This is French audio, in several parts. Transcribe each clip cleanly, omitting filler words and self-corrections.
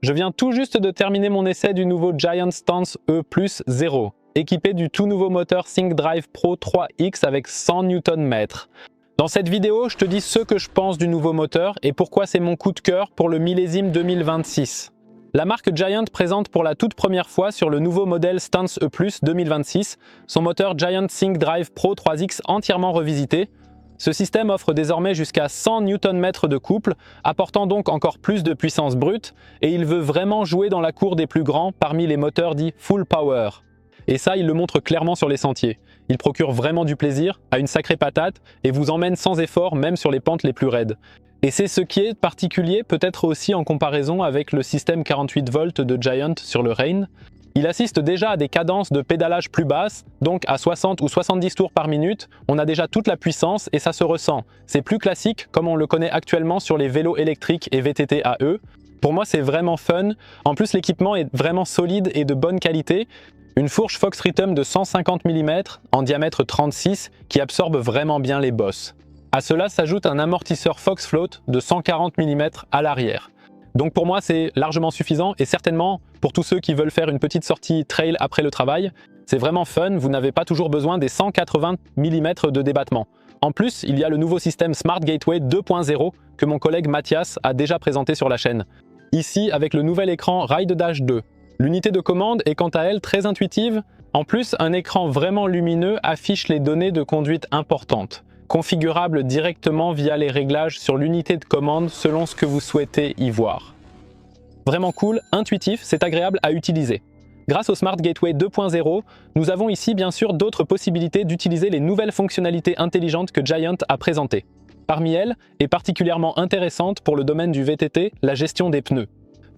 Je viens tout juste de terminer mon essai du nouveau Giant Stance E Plus 0, équipé du tout nouveau moteur ThinkDrive Pro 3X avec 100 Nm. Dans cette vidéo, je te dis ce que je pense du nouveau moteur et pourquoi c'est mon coup de cœur pour le millésime 2026. La marque Giant présente pour la toute première fois sur le nouveau modèle Stance E Plus 2026 son moteur Giant ThinkDrive Pro 3X entièrement revisité. Ce système offre désormais jusqu'à 100 Nm de couple, apportant donc encore plus de puissance brute, et il veut vraiment jouer dans la cour des plus grands parmi les moteurs dits full power. Et ça, il le montre clairement sur les sentiers. Il procure vraiment du plaisir, a une sacrée patate, et vous emmène sans effort même sur les pentes les plus raides. Et c'est ce qui est particulier peut-être aussi en comparaison avec le système 48 volts de Giant sur le Reign. Il assiste déjà à des cadences de pédalage plus basses, donc à 60 ou 70 tours par minute, on a déjà toute la puissance et ça se ressent. C'est plus classique comme on le connaît actuellement sur les vélos électriques et VTT AE. Pour moi c'est vraiment fun, en plus l'équipement est vraiment solide et de bonne qualité. Une fourche Fox Rhythm de 150 mm en diamètre 36 qui absorbe vraiment bien les bosses. À cela s'ajoute un amortisseur Fox Float de 140 mm à l'arrière. Donc pour moi c'est largement suffisant et certainement pour tous ceux qui veulent faire une petite sortie trail après le travail, c'est vraiment fun, vous n'avez pas toujours besoin des 180 mm de débattement. En plus, il y a le nouveau système Smart Gateway 2.0 que mon collègue Mathias a déjà présenté sur la chaîne. Ici avec le nouvel écran Ride Dash 2. L'unité de commande est quant à elle très intuitive. En plus, un écran vraiment lumineux affiche les données de conduite importantes, configurable directement via les réglages sur l'unité de commande selon ce que vous souhaitez y voir. Vraiment cool, intuitif, c'est agréable à utiliser. Grâce au Smart Gateway 2.0, nous avons ici bien sûr d'autres possibilités d'utiliser les nouvelles fonctionnalités intelligentes que Giant a présentées. Parmi elles, est particulièrement intéressante pour le domaine du VTT, la gestion des pneus.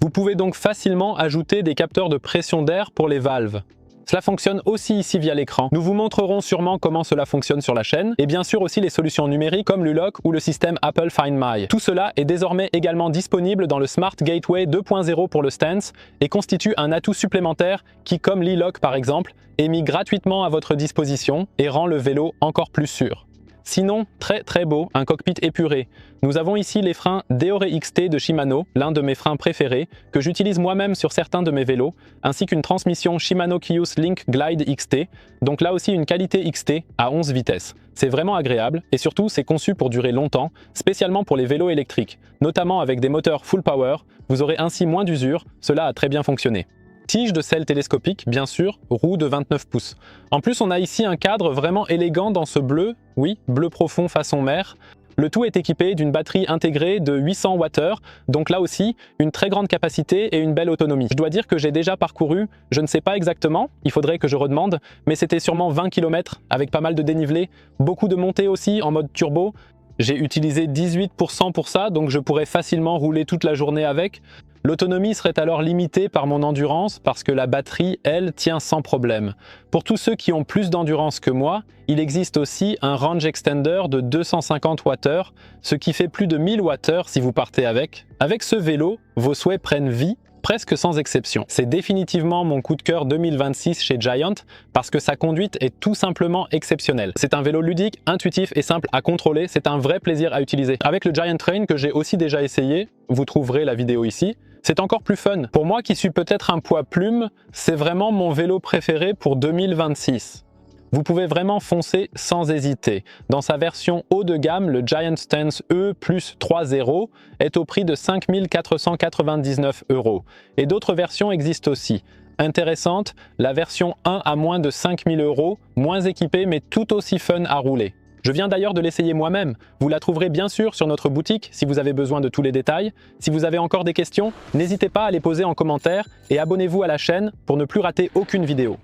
Vous pouvez donc facilement ajouter des capteurs de pression d'air pour les valves. Cela fonctionne aussi ici via l'écran. Nous vous montrerons sûrement comment cela fonctionne sur la chaîne, et bien sûr aussi les solutions numériques comme l'ULOC ou le système Apple Find My. Tout cela est désormais également disponible dans le Smart Gateway 2.0 pour le Stance et constitue un atout supplémentaire qui, comme l'e-lock par exemple, est mis gratuitement à votre disposition et rend le vélo encore plus sûr. Sinon, très beau, un cockpit épuré. Nous avons ici les freins Deore XT de Shimano, l'un de mes freins préférés, que j'utilise moi-même sur certains de mes vélos, ainsi qu'une transmission Shimano Kius Link Glide XT, donc là aussi une qualité XT à 11 vitesses. C'est vraiment agréable et surtout c'est conçu pour durer longtemps, spécialement pour les vélos électriques, notamment avec des moteurs full power, vous aurez ainsi moins d'usure, cela a très bien fonctionné. Tige de selle télescopique, bien sûr, roue de 29 pouces. En plus, on a ici un cadre vraiment élégant dans ce bleu, oui, bleu profond façon mer. Le tout est équipé d'une batterie intégrée de 800 Wh, donc là aussi, une très grande capacité et une belle autonomie. Je dois dire que j'ai déjà parcouru, je ne sais pas exactement, il faudrait que je redemande, mais c'était sûrement 20 km avec pas mal de dénivelé, beaucoup de montées aussi en mode turbo. J'ai utilisé 18% pour ça, donc je pourrais facilement rouler toute la journée avec. L'autonomie serait alors limitée par mon endurance parce que la batterie, elle, tient sans problème. Pour tous ceux qui ont plus d'endurance que moi, il existe aussi un range extender de 250 Wh, ce qui fait plus de 1000 Wh si vous partez avec. Avec ce vélo, vos souhaits prennent vie, presque sans exception. C'est définitivement mon coup de cœur 2026 chez Giant parce que sa conduite est tout simplement exceptionnelle. C'est un vélo ludique, intuitif et simple à contrôler, c'est un vrai plaisir à utiliser. Avec le Giant Train que j'ai aussi déjà essayé, vous trouverez la vidéo ici, c'est encore plus fun. Pour moi qui suis peut-être un poids plume, c'est vraiment mon vélo préféré pour 2026. Vous pouvez vraiment foncer sans hésiter. Dans sa version haut de gamme, le Giant Stance E Plus 3.0 est au prix de 5 499 €. Et d'autres versions existent aussi. Intéressante, la version 1 à moins de 5 000 €, moins équipée mais tout aussi fun à rouler. Je viens d'ailleurs de l'essayer moi-même. Vous la trouverez bien sûr sur notre boutique si vous avez besoin de tous les détails. Si vous avez encore des questions, n'hésitez pas à les poser en commentaire et abonnez-vous à la chaîne pour ne plus rater aucune vidéo.